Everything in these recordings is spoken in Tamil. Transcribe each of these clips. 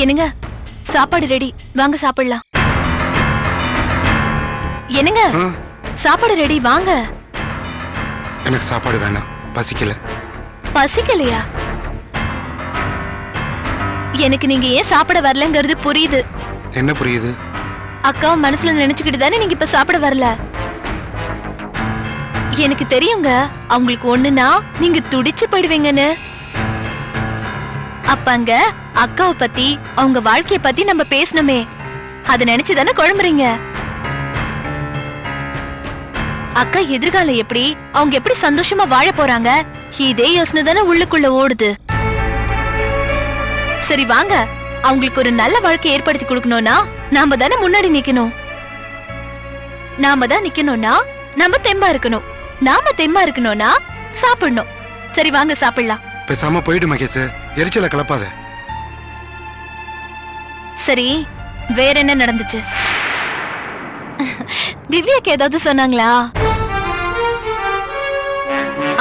என்னங்க, சாப்பாடு ரெடி, வாங்க சாப்பிடலாம். என்னங்க, சாப்பாடு ரெடி, வாங்க. எனக்கு சாப்பாடு வேணாம், பசிக்கல. பசிக்கலையா? எனக்கு நீங்க ஏன் சாப்பிட வரலங்கிறது புரியுது. என்ன புரியுது? அக்காவை மனசுல நினைச்சுக்கிட்டு தானே நீங்க இப்ப சாப்பிட வரல. எனக்கு தெரியுங்க, அவங்களுக்கு ஒண்ணுனா நீங்க துடிச்சு போயிடுவீங்கன்னு. அப்பங்க அக்காவை பத்தி அவங்க வாழ்க்கைய பத்தி நம்ம பேசணுமே, அத நினைச்சுதானே குழம்புறீங்க. அக்கா எதிர்காலம் எப்படி, அவங்க எப்படி சந்தோஷமா வாழ போறாங்க, இதே யோசனை தானே உள்ளுக்குள்ள ஓடுது. சரி வாங்க, அவங்களுக்கு ஒரு நல்ல வாழ்க்கை ஏற்படுத்தி கொடுக்கணும்னா நாம தானே முன்னாடி நிக்கணும். நாம தான் நிக்கணும்னா நம்ம தெம்பா இருக்கணும். நாம தெம்பா இருக்கணும்னா சாப்பிடணும். சரி வாங்க சாப்பிடலாம். பேசாம போயிடு மகேஷ், எரிச்சல கலப்பாத. சரி, வேற என்ன நடந்துச்சு? திவ்யாக்கு ஏதாவது சொன்னாங்களா?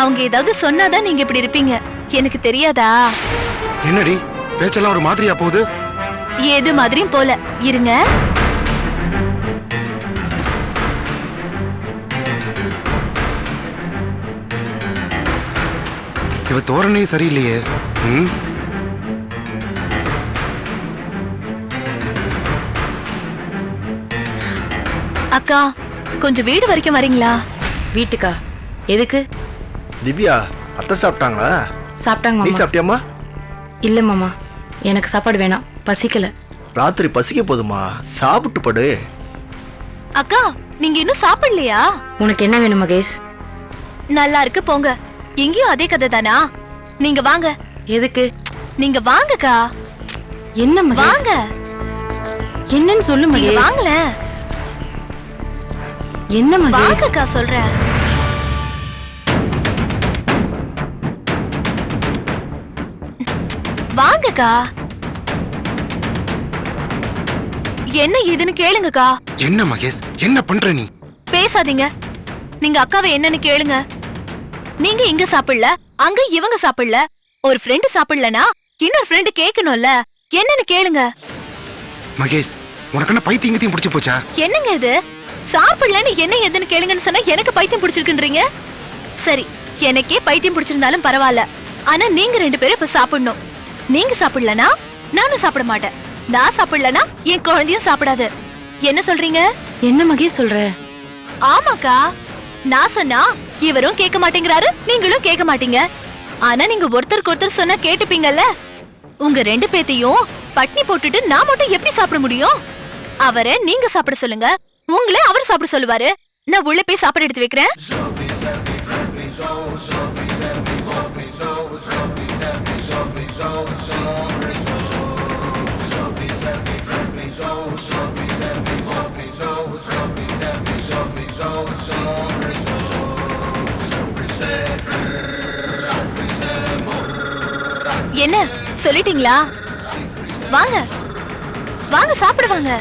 அவங்க ஏதாவது சொன்னாதான் நீங்க இப்படி இருப்பீங்க, எனக்கு தெரியாதா? என்னடி பேச்செல்லாம் ஒரு மாதிரியா போகுது? ஏது மாதிரியும் போல இருங்க. இவ தோரணே சரியில்லையே. அக்கா, கொஞ்சம் வீடு வரைக்கும் வரீங்களா? வீட்டுக்கா? எதுக்கு? திவ்யா, அத்தை சாப்பிட்டாங்களா? சாப்பிட்டாங்க நீ மாமா. சாப்பிட்டியாமா? இல்ல மாமா, எனக்கு சாப்பாடு வேணாம், பசிக்கல. ராத்திரி பசிக்க போதுமா, சாப்பிட்டு படு. அக்கா, நீங்க இன்னும் சாப்பிடலையா? உனக்கு என்ன வேணும் மகேஷ்? நல்லா இருக்கு போங்க. எங்கேயும் அதே கதை தானா? நீங்க வாங்க. எதுக்கு? நீங்க வாங்கக்கா. என்ன மகேஷ்? வாங்க. என்னன்னு சொல்லு நீங்க மகேஷ். வாங்கல. என்ன மகேஷ்? வாங்கக்கா சொல்றேன். வாங்கக்கா. என்ன ஏதுன்னு கேளுங்கக்கா. என்ன மகேஷ், என்ன பண்ற நீ? பேசாதீங்க. நீங்க அக்காவை என்னன்னு கேளுங்க. நீங்க இங்க சாப்பிடல, அங்க இவங்க சாப்பிடல. ஒரு ஃப்ரெண்ட் சாப்பிடலனா இன்னொரு ஃப்ரெண்ட் கேட்கணும்ல, என்னன்னு கேளுங்க. மகேஷ், உனக்கு என்ன பைத்தியங்கத்தையும் பிடிச்சு போச்சா? என்னங்க இது? சாப்பிடலன்னு என்ன ஏதுன்னு கேளுங்கன்னு சொன்னா எனக்கு பைத்தியம் பிடிச்சிருக்குன்றீங்க. சரி, எனக்கே பைத்தியம் பிடிச்சிருந்தாலும் பரவாயில்ல. ஆனா நீங்க ரெண்டு பேரும் இப்ப சாப்பிடணும். நீங்க சாப்பிடலனா நானும் சாப்பிட மாட்டேன். நான் சாப்பிடலனா என் குழந்தையும் சாப்பிடாது. என்ன சொல்றீங்க? என்ன மகேஷ் சொல்ற? ஆமாக்கா, நான் சொன்னா இவரும் கேட்க மாட்டேங்கிறாரு, நீங்களும் கேட்க மாட்டீங்க. ஆனா நீங்க ஒருத்தருக்கு ஒருத்தர் சொன்னா கேட்டுப்பீங்கல்ல. உங்க ரெண்டு பேத்தையும் பட்னி போட்டுட்டு நான் மட்டும் எப்படி சாப்பிட முடியும்? அவரை நீங்க சாப்பிட சொல்லுங்க, உங்களை அவர் சாப்பிட சொல்லுவாரு. நான் உள்ள போய் சாப்பாடு எடுத்து வைக்கிறேன். என்ன சொல்லிட்டீங்களா? வாங்க வாங்க சாப்பிட வாங்க.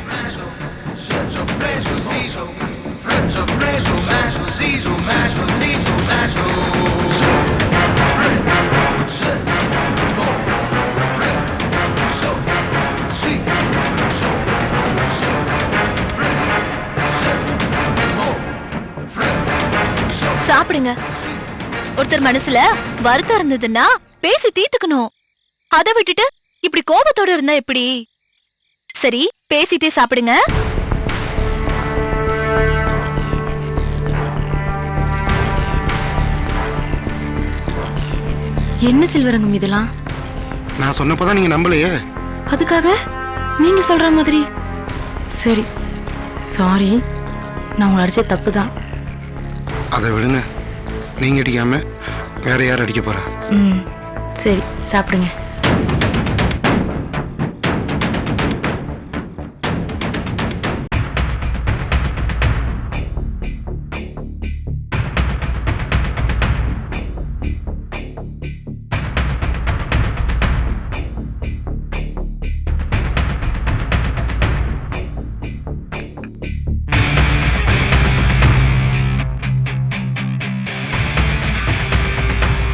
சாப்பிடுங்க. ஒருத்தர் மனசுல வருத்தம் இருந்ததுன்னா பேசி தீர்த்துக்கணும். அதை விட்டுட்டு இப்படி கோபத்தோட இருந்தா எப்படி? சரி, பேசிட்டே சாப்பிடுங்க. என்ன செல்வரங்கம் இதெல்லாம்? நான் சொன்னப்பதான் நீங்க நம்பலையே. அதுக்காக நீங்க சொல்ற மாதிரி? சரி, சாரி, நான் உங்களை அடிச்ச தப்பு தான். அதை விடுங்க, நீங்க அடிக்காம வேற யார் அடிக்க போறா? சரி, சாப்பிடுங்க.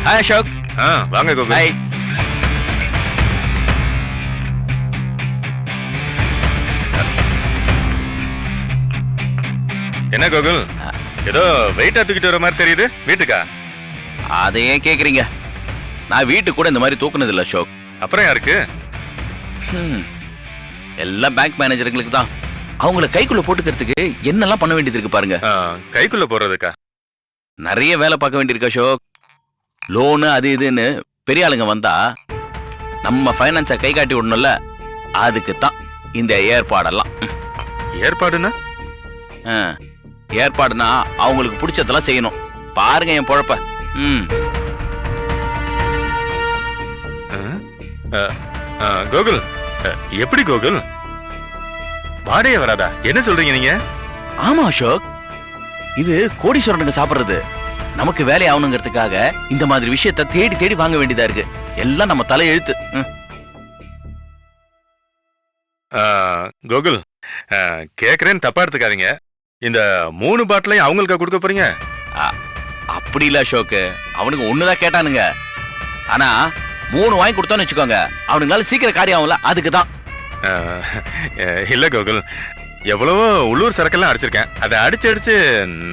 ஹாய் அசோக். வாங்க கோகுல். ஹாய். என்ன கோகுல், ஏதோ வெயிட்டா தூக்கிட்டு வர மாதிரி தெரியுது, வீட்டுக்கா? அதை ஏன் கேக்குறீங்க? நான் வீட்டுக்கு கூட இந்த மாதிரி தூக்குனது இல்ல அசோக். அப்புறம் யாருக்கு? எல்லாம் பேங்க் மேனேஜருங்களுக்கு தான். அவங்கள கைக்குள்ள போட்டுக்கிறதுக்கு என்னெல்லாம் பண்ண வேண்டியது இருக்கு பாருங்க. கைக்குள்ள போறதுக்கா? நிறைய வேலை பார்க்க வேண்டியிருக்கு அசோக். லோனு அது இதுன்னு பெரிய ஆளுங்க வந்தா நம்ம ஃபைனான்ஸை கை காட்டி விடணும்ல, அதுக்கு தான் இந்த ஏற்பாடெல்லாம். ஏற்பாடுனா? ஏற்பாடுனா அவங்களுக்கு பிடிச்சதெல்லாம் செய்யணும். பாருங்க என் பொழப்ப. கோகுல், எப்படி கோகுல்? வாடகை வராதா? என்ன சொல்றீங்க நீங்க? ஆமா அசோக், இது கோடீஸ்வரனுக்கு சாப்பிடுறது. நமக்கு வேலை ஆகணுங்கிறதுக்காக இந்த மாதிரி விஷயத்தை தேடி தேடி வாங்க வேண்டியதா இருக்கு. எல்லாம் நம்ம தலை எழுத்து. கோகுல், கேக்குறேன்னு தப்பா எடுத்துக்காதீங்க. இந்த 3 பாட்டிலையும் அவங்களுக்கா கொடுக்க போறீங்க? அப்படி இல்ல அசோக், அவனுக்கு ஒண்ணுதான் கேட்டானுங்க. ஆனா 3 வாங்கி கொடுத்தோன்னு வச்சுக்கோங்க, அவனுங்களால சீக்கிரம் காரியம் ஆகும்ல, அதுக்குதான். இல்ல கோகுல், எவ்வளவோ உள்ளூர் சரக்கெல்லாம் அடிச்சிருக்கேன். அதை அடிச்சு அடிச்சு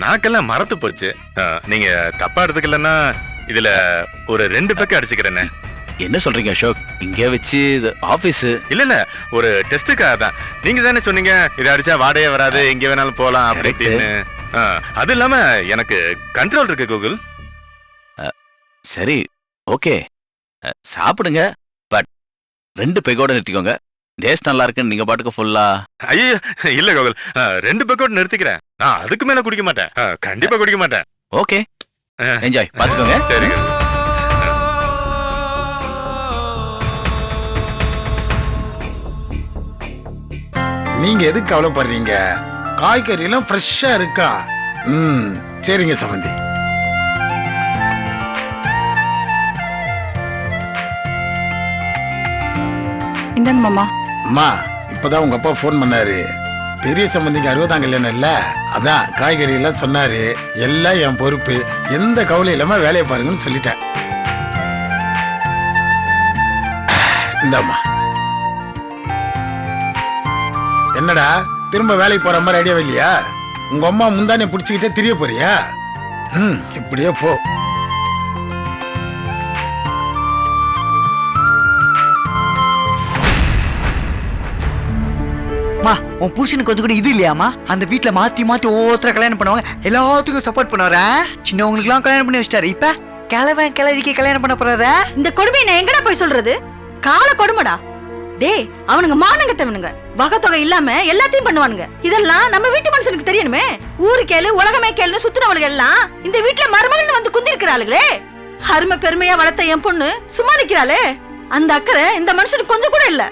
நாக்கெல்லாம் மறத்து போச்சு. நீங்க தப்பா எடுத்துக்கலன்னா இதுல ஒரு 2 பேக்கு அடிச்சுக்கிறேன்னு. என்ன சொல்றீங்க அசோக்? இங்க வச்சு ஆபீஸ்? இல்ல இல்ல, ஒரு டெஸ்டுக்காக தான். நீங்க தானே சொன்னீங்க இதை அடிச்சா வாடகை வராது, எங்க வேணாலும் போலாம் அப்படின்னு. அது இல்லாம எனக்கு கண்ட்ரோல் இருக்கு கோகுல். சரி, ஓகே, சாப்பிடுங்க. பட் 2 பெக்கோட நிறுத்திக்கோங்க. டேஸ்ட் நல்லா இருக்குன்னு நீங்க பாட்டுக்கு ஃபுல்லா. ஐயோ இல்ல கோகுல், 2 பெக்கோட நிறுத்திக்கிறேன். நான் அதுக்கு மேல குடிக்க மாட்டேன், கண்டிப்பா குடிக்க மாட்டேன். ஓகே, என்ஜாய், பாத்துக்கோங்க. சரி. நீங்க எதுக்கு கவலைப்படுறீங்க? காய்கறி எல்லாம் ஃப்ரெஷ்ஷா இருக்கா? சரிங்க சம்பந்தி. இந்தாங்க மாமா. அம்மா, இப்பதான் உங்க அப்பா போன் பண்ணாரு. பெரிய சம்பந்திக்கு 60ஆம் கல்யாணம் இல்ல, அதான் காய்கறி எல்லாம் சொன்னாரு. எல்லாம் என் பொறுப்பு, எந்த கவலை இல்லாம வேலையை பாருங்கன்னு சொல்லிட்டேன். இந்தாம்மா. என்னடா திரும்ப வேலைக்கு போற மாதிரி ஐடியா இல்லையா? உங்க அம்மா முந்தானே பிடிச்சிக்கிட்டே திரிய போறியா? இப்படியே போ. உன் புருஷனுக்கு வந்து கூட இது இல்லையாமா? அந்த வீட்டுல மாத்தி மாத்தி ஒவ்வொருத்தர கல்யாணம் பண்ணுவாங்க, எல்லாத்துக்கும் சப்போர்ட் பண்ணுவாரா? சின்னவங்களுக்கு எல்லாம் கல்யாணம் பண்ணி வச்சிட்டாரு. இப்ப கிழவன் கிழவிக்கு கல்யாணம் பண்ண போறாரா? இந்த கொடுமையை நான் எங்கடா போய் சொல்றது? கால கொடுமடா. டேய், அவனுங்க மானங்கட்டவனுங்க, வகத்தொகை இல்லாம எல்லாத்தையும் பண்ணுவானுங்க. இதெல்லாம் நம்ம வீட்டு மனுஷனுக்கு தெரியணுமே. ஊரு கேளு உலகமே கேளுன்னு சுத்துறவளுங்க எல்லாம் இந்த வீட்டுல மருமகன் வந்து குந்தி இருக்கிறாளுங்களே. அருமை பெருமையா வளர்த்த என் பொண்ணு சும்மா நிக்கிறாளே, அந்த அக்கறை இந்த மனுஷனுக்கு கொஞ்சம் கூட இல்ல.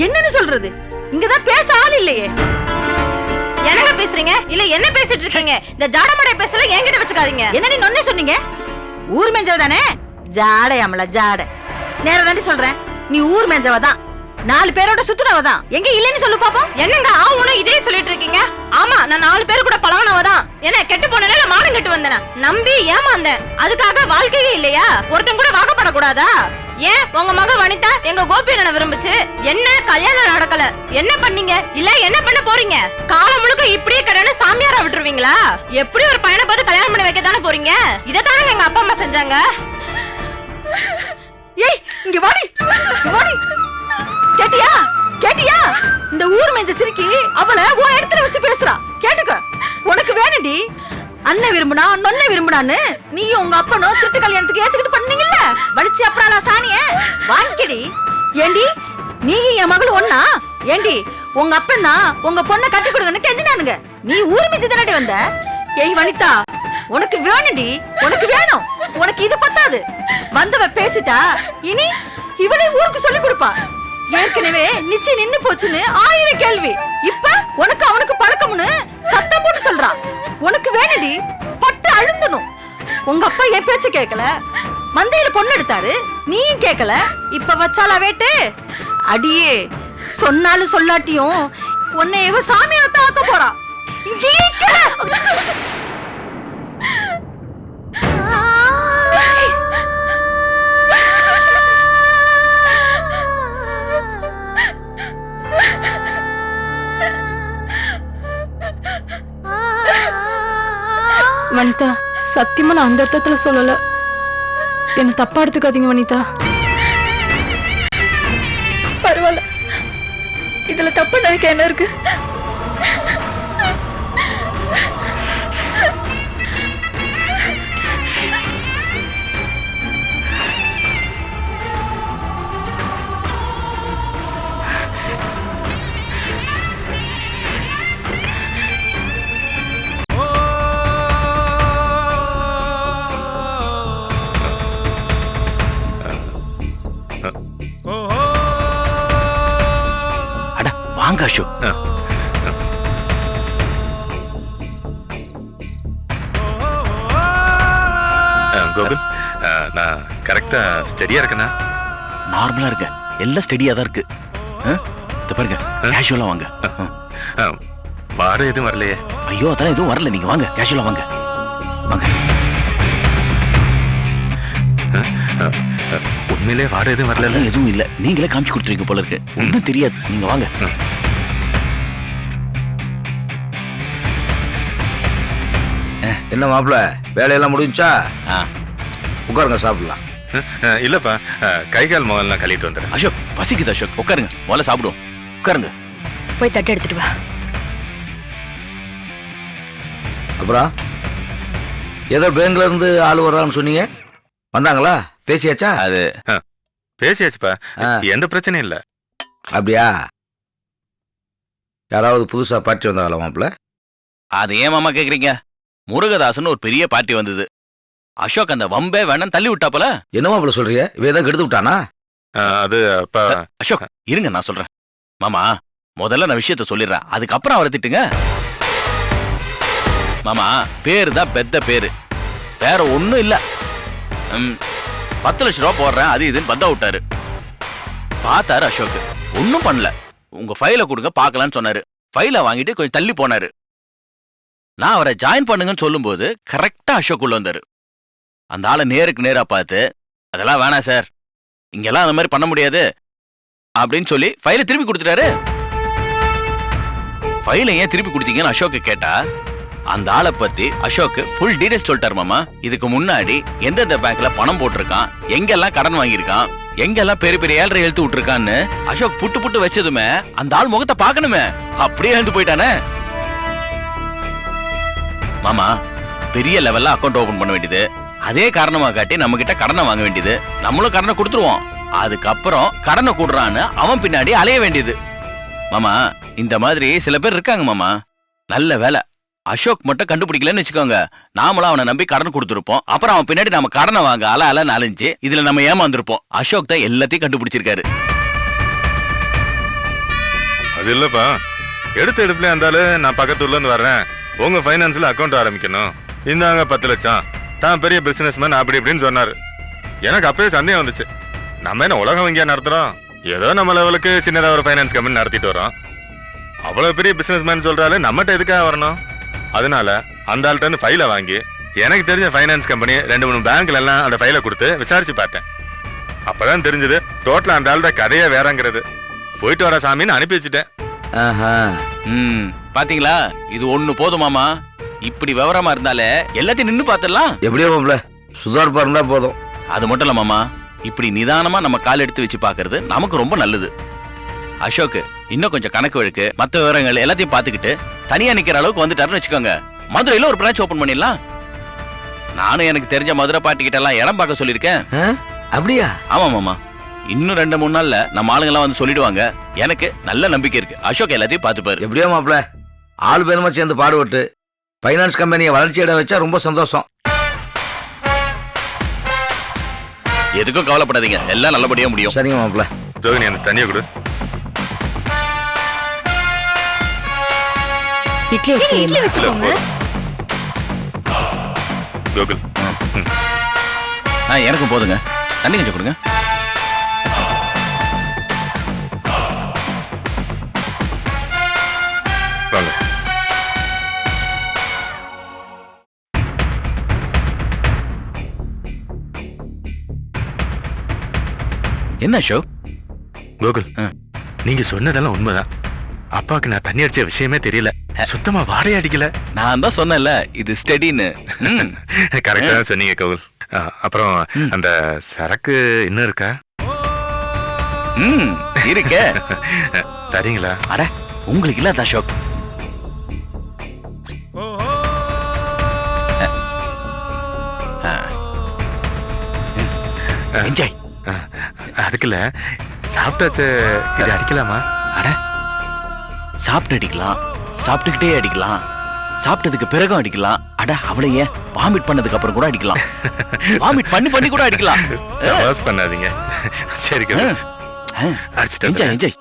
என்னன்னு சொல்றது? இங்கதான் பேச ஆள் இல்லையே. என்னங்க பேசுறீங்க? இல்ல என்ன பேசிட்டு இருக்கீங்க? இந்த ஜாடமடை பேசல என்கிட்ட வச்சுக்காதீங்க. என்ன நீ நொன்னே சொன்னீங்க? ஊர் மேஞ்சவதானே? ஜாடையாமல ஜாடை. நேரா தாண்டி சொல்றேன், நீ ஊர் மேஞ்சவதான், 4 பேரோட சுத்துனவதான். எங்க இல்லன்னு சொல்லு பாப்போம். என்னங்க ஆவுன இதே சொல்லிட்டு இருக்கீங்க? ஆமா, நான் 4 பேர் கூட பழகுனவதான். என்ன கெட்டு போனேல மானம் கெட்டு வந்தேன், நம்பி ஏமாந்தேன். அதுக்காக வாழ்க்கையே இல்லையா? ஒருத்தன் கூட வாக்கப்படக்கூடாதா? ஏன் உங்க மக வனிதா எங்க கோபி என்ன விரும்புச்சு? என்ன கல்யாணம் நடக்கல, என்ன பண்ணீங்க? இல்ல என்ன பண்ண போறீங்க? காலம் முழுக்க இப்படியே கடனை சாமியாரா விட்டுருவீங்களா? எப்படி ஒரு பையனை பார்த்து கல்யாணம் பண்ணி வைக்க தானே போறீங்க? இதைத்தானே எங்க அப்பா அம்மா செஞ்சாங்க. ஏய், இங்க வாடி, இங்க வாடி. கேட்டியா கேட்டியா? இந்த ஊர் மேஞ்ச சிரிக்கி அவளை உன் இடத்துல வச்சு பேசுறா. கேட்டுக்க, உனக்கு வேணும்டி. அண்ணன் விரும்புனா நொன்ன விரும்புனான்னு நீயும் உங்க அப்பனும் திருட்டு கல்யாணத்துக்கு ஏத்துக்கிட்டு பண்ணீங்கல்ல, வலிச்சு அப்புறம் நான் சாணிய வாங்கிக்கடி. ஏண்டி நீ என் மகளும் ஒண்ணா? ஏண்டி உங்க அப்பன்னா உங்க பொண்ணை கட்டி கொடுங்கன்னு கெஞ்சினானுங்க, நீ ஊர் மேய்ச்சி தானடி வந்த. ஏய் வனிதா, உனக்கு வேணும்டி, உனக்கு வேணும். உனக்கு இது பத்தாது. வந்தவ பேசிட்டா, இனி இவளே ஊருக்கு சொல்லி கொடுப்பா. ஏற்கனவே நிச்சயம் நின்னு போச்சுன்னு 1000 கேள்வி. இப்ப உனக்கு அவனுக்கு பழக்கம்னு சத்தம் போட்டு சொல்றான். உனக்கு வேணுடி, பட்டு அழுந்தணும். உங்க அப்பா என் பேச்ச கேட்கல, மந்தையில பொண்ணு எடுத்தாரு, நீயும் கேட்கல. இப்ப வச்சாலா வேட்டு? அடியே, சொன்னாலும் சொல்லாட்டியும் உன்னை இவ சாமியாரத்தான் ஆக்க போறா. வனிதா சத்தியமா நான் அந்த அர்த்தத்துல சொல்லல. என்ன தப்பா எடுத்துக்காதீங்க வனிதா. பரவாயில்ல, இதுல தப்பு நினைக்க என்ன இருக்கு? அட வாங்க அசோக். கோகுல், நான் கரெக்டா ஸ்டெடியா இருக்கேனா? நார்மலா இருக்க, எல்லாம் ஸ்டெடியா தான் இருக்கு. இத பாருங்க, கேஷுவலா வாங்க. வாட எதுவும் வரலையே? ஐயோ அதெல்லாம் எதுவும் வரல, நீங்க வாங்க, கேஷுவலா வாங்க வாங்க. உண்மையிலே வாட எதுவும் வரல? எதுவும் இல்ல, நீங்களே காமிச்சு கொடுத்துருங்க போல இருக்கு. ஒன்னும் தெரியாது, நீங்க வாங்க. என்ன மாப்பிள்ள, வேலையெல்லாம் முடிஞ்சா? உட்காருங்க, சாப்பிடலாம். இல்லப்பா, கை கால் முகம்லாம் கழுவிட்டு வந்துடுறேன். அசோக் பசிக்குது அசோக், உட்காருங்க, முதல்ல சாப்பிடுவோம். உட்காருங்க. போய் தட்டு எடுத்துட்டு வா. அப்புறம் ஏதோ பேங்க்ல இருந்து ஆள் வர்றான்னு சொன்னீங்க, வந்தாங்களா? பேசியாச்சா? அது பேசியாச்சுப்பா, எந்த பிரச்சனையும் இல்ல. அப்படியா? யாராவது புதுசா பார்ட்டி வந்தாங்களா மாப்பிள்ள? அது ஏன் மாமா கேக்குறீங்க? முருகதாசன் ஒரு பெரிய பார்ட்டி வந்தது. அசோக் அந்த வம்பே வேணாம் தள்ளி விட்டாப்பல. என்ன மாப்பிள்ள சொல்றீங்க? இவன் தான் கெடுத்து விட்டானா? அது அப்பா. அசோக் இருங்க, நான் சொல்றேன். மாமா முதல்ல நான் விஷயத்த சொல்லிடுறேன், அதுக்கப்புறம் அவரை திட்டுங்க. மாமா பேரு தான் பெத்த பேரு, வேற ஒண்ணும் இல்ல. 10 லட்சம் ரூபா போடுறேன் அது இதுன்னு பந்தா விட்டாரு. பார்த்தாரு அசோக், ஒன்னும் பண்ணல. உங்க ஃபைலை கொடுங்க பார்க்கலான்னு சொன்னாரு. ஃபைலை வாங்கிட்டு கொஞ்சம் தள்ளி போனாரு. நான் அவரை ஜாயின் பண்ணுங்கன்னு சொல்லும்போது கரெக்டா அசோக் உள்ள வந்தாரு. அந்த ஆளை நேருக்கு நேரா பார்த்து, அதெல்லாம் வேணாம் சார், இங்கெல்லாம் அந்த மாதிரி பண்ண முடியாது அப்படின்னு சொல்லி ஃபைலை திருப்பி கொடுத்துட்டாரு. ஃபைலை ஏன் திருப்பி கொடுத்தீங்கன்னு அசோக்கு கேட்டா, அந்த ஆளை பத்தி அசோக் ஃபுல் டீடைல்ஸ் சொல்லிட்டாரு மாமா. இதுக்கு முன்னாடி எந்தெந்த பேங்க்ல பணம் போட்டிருக்கான், எங்கெல்லாம் கடன் வாங்கியிருக்கான், எங்கெல்லாம் பெரிய பெரிய ஏழரை எழுத்து விட்டுருக்கான்னு அசோக் புட்டு புட்டு வச்சதுமே அந்த ஆள் முகத்தை பார்க்கணுமே, அப்படியே எழுந்து போயிட்டானே. மாமா பெரிய லெவல்ல அக்கௌண்ட் ஓபன் பண்ண வேண்டியது, அதே காரணமா காட்டி நம்ம கிட்ட கடனை வாங்க வேண்டியது, நம்மளும் கடனை கொடுத்துருவோம். அதுக்கப்புறம் கடனை கூடுறான்னு அவன் பின்னாடி அலைய வேண்டியது. மாமா இந்த மாதிரி சில பேர் இருக்காங்க மாமா. நல்ல வேலை அசோக் மட்டும் கண்டுபிடிக்கலன்னு வச்சுக்கோங்க, நாமளும் அவனை நம்பி கடன் கொடுத்துருப்போம். அப்புறம் அவன் பின்னாடி நம்ம கடனை வாங்க அல நாலஞ்சு, இதுல நம்ம ஏமாந்துருப்போம். அசோக் தான் எல்லாத்தையும் கண்டுபிடிச்சிருக்காரு. அது இல்லப்பா, எடுத்த எடுப்புல இருந்தாலும் நான் பக்கத்துல இருந்து வர்றேன், உங்க பைனான்ஸ்ல அக்கௌண்ட் ஆரம்பிக்கணும், இந்தாங்க 10 லட்சம், தான் பெரிய பிசினஸ் மேன் அப்படி இப்படின்னு சொன்னாரு. எனக்கு அப்பவே சந்தேகம் வந்துச்சு, நம்ம என்ன உலகம் வங்கியா நடத்துறோம், ஏதோ நம்ம லெவலுக்கு சின்னதா ஒரு ஃபைனான்ஸ் கம்பெனி நடத்திட்டு வரோம். அவ்வளவு பெரிய பிசினஸ் மேன் சொல்றாரு, நம்மகிட்ட எதுக்காக வரணும்? அதனால அந்த ஆள்கிட்ட இருந்து ஃபைலை வாங்கி எனக்கு தெரிஞ்ச ஃபைனான்ஸ் கம்பெனி 2-3 பேங்க்ல எல்லாம் அந்த ஃபைலை கொடுத்து விசாரிச்சு பார்த்தேன். அப்பதான் தெரிஞ்சது டோட்டலா அந்த ஆளோட கதையே வேறங்கிறது. போயிட்டு வர சாமின்னு அனுப்பி வச்சுட்டேன். பாத்தீங்களா, இது ஒண்ணு போதும் மாமா. இப்படி விவரமா இருந்தாலே எல்லாத்தையும் நின்னு பாத்துடலாம். எப்படியோ மாப்பிள்ள சுதாரிப்பா இருந்தா போதும். அது மட்டும் இல்ல மாமா, இப்படி நிதானமா நம்ம கால் எடுத்து வச்சு பாக்குறது நமக்கு ரொம்ப நல்லது. அசோக் இன்னும் கொஞ்சம் கணக்கு வழக்கு மற்ற விவரங்கள் எல்லாத்தையும் பாத்துக்கிட்டு தனியா நிக்கிற அளவுக்கு வந்துட்டாருன்னு வச்சுக்கோங்க, மதுரையில ஒரு பிரான்ச் ஓபன் பண்ணிடலாம். நானும் எனக்கு தெரிஞ்ச மதுரை பாட்டி கிட்ட எல்லாம் இடம் பார்க்க சொல்லியிருக்கேன். அப்படியா? ஆமா மாமா, இன்னும் 2-3 நாள்ல நம்ம ஆளுங்க எல்லாம் வந்து சொல்லிடுவாங்க. எனக்கு நல்ல நம்பிக்கை இருக்கு, அசோக் எல்லாத்தையும் பாத்துப்பாரு. எப்படியோ மாப்பிள்ள ஆள் பேருமா சேர்ந்து பாடுபட்டு பைனான்ஸ் கம்பெனியை வளர்ச்சி இட வச்சா ரொம்ப சந்தோஷம். எதுக்கும் கவலைப்படாதீங்க, எல்லாம் நல்லபடியா முடியும். சரிங்க மாப்பிள்ள. ஜோகினி அந்த தண்ணியை கொடு. இட்லி வச்சுக்கோங்க. கோகுல், எனக்கும் போதுங்க, தண்ணி கொஞ்சம் கொடுங்க. வாங்க. என்ன அசோக்? கோகுல், நீங்க சொன்னதெல்லாம் உண்மைதான். அப்பாவுக்கு நான் தண்ணி அடிச்ச விஷயமே தெரியல. சுத்தமா வாடகை அடிக்கல. நான் தான் சொன்னேன்ல இது ஸ்டெடின்னு. கரெக்டா தான் சொன்னீங்க கோகுல். அப்புறம் அந்த சரக்கு இன்னும் இருக்கா? இருக்க தரீங்களா? அட உங்களுக்கு இல்லாத அசோக். என்ஜாய். அதுக்குல்ல சாப்பிட்டாச்சு, இது அடிக்கலாமா? அட சாப்பிட்டு அடிக்கலாம், சாப்பிட்டுக்கிட்டே அடிக்கலாம், சாப்பிட்டதுக்கு பிறகும் அடிக்கலாம். அட அவளையே வாமிட் பண்ணதுக்கு அப்புறம் கூட அடிக்கலாம், வாமிட் பண்ணி பண்ணி கூட அடிக்கலாம். தமாஸ் பண்ணாதீங்க. சரி கோகுல், அடிச்சிட்டு என்ஜாய் என்ஜாய்.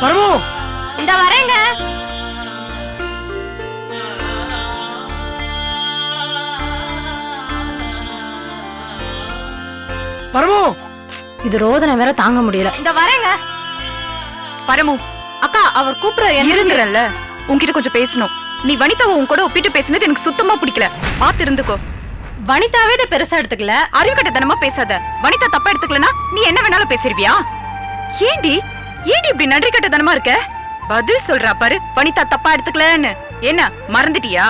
பரமு, இந்த வரேங்க. பரமு. இது ரோதனை வேற தாங்க முடியல. இந்த வரேங்க. பரமு, அக்கா அவர் கூப்பிடுற இருங்கறல்ல, உன்கிட்ட கொஞ்சம் பேசணும். நீ வனிதாவை உன் கூட ஒப்பிட்டு பேசினது எனக்கு சுத்தமா பிடிக்கல. பாத்து இருந்துக்கோ. வனிதாவே இதை பெருசா எடுத்துக்கல. அறிவுகட்டத்தனமா பேசாத. வனிதா தப்பா எடுத்துக்கலனா நீ என்ன வேணாலும் பேசிருவியா? ஏண்டி இப்படி நன்றி கட்டத்தனமா இருக்க? பதில் சொல்றா பாரு. வனிதா தப்பா எடுத்துக்கலன்னு என்ன மறந்துட்டியா?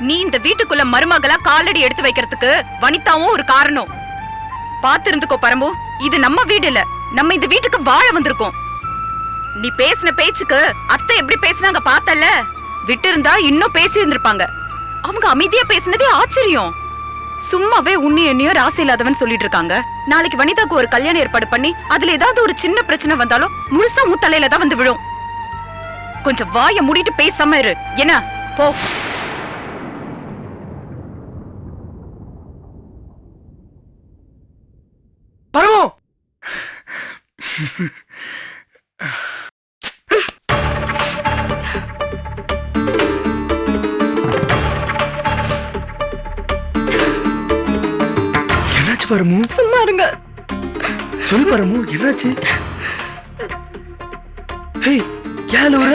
நீ இந்த வீட்டுக்குள்ள மருமகளா காலடி எடுத்து வைக்கிறதுக்கு வனிதாவும் ஒரு காரணம். பாத்து இருந்துக்கோ பரம்பு, இது நம்ம வீடு இல்ல, நம்ம இந்த வீட்டுக்கு வாழ வந்திருக்கோம். நீ பேசின பேச்சுக்கு அத்தை எப்படி பேசினாங்க பார்த்தல? விட்டு இருந்தா இன்னும் பேசி இருந்திருப்பாங்க. அவங்க அமைதியா பேசினதே ஆச்சரியம். சும்மாவே உன்னை என்னையும் ராசி இல்லாதவன் சொல்லிட்டு இருக்காங்க. நாளைக்கு வனிதாக்கு ஒரு கல்யாணம் ஏற்பாடு பண்ணி அதுல ஏதாவது ஒரு சின்ன பிரச்சனை வந்தாலும் முழுசா முத்தலையில தான் வந்து விழும். கொஞ்சம் வாய மூடிட்டு பேசாம இரு. என்ன போ. பரமு. என்னாச்சு பரமு? சும்மா இருங்க. சொல்லு பரமு, என்னாச்சு? ஏய், ஏன் ஊர?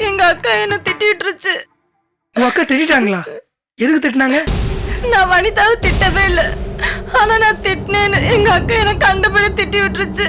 எங்க அக்கா என்ன திட்டிட்டுருச்சு. உன் அக்கா திட்டாங்களா? எதுக்கு திட்டினாங்க? நான் வனிதாவை திட்டவே இல்லை, ஆனா நான் திட்டினேன்னு எங்க அக்கா என்ன கண்டுபிடி திட்டி விட்டுருச்சு.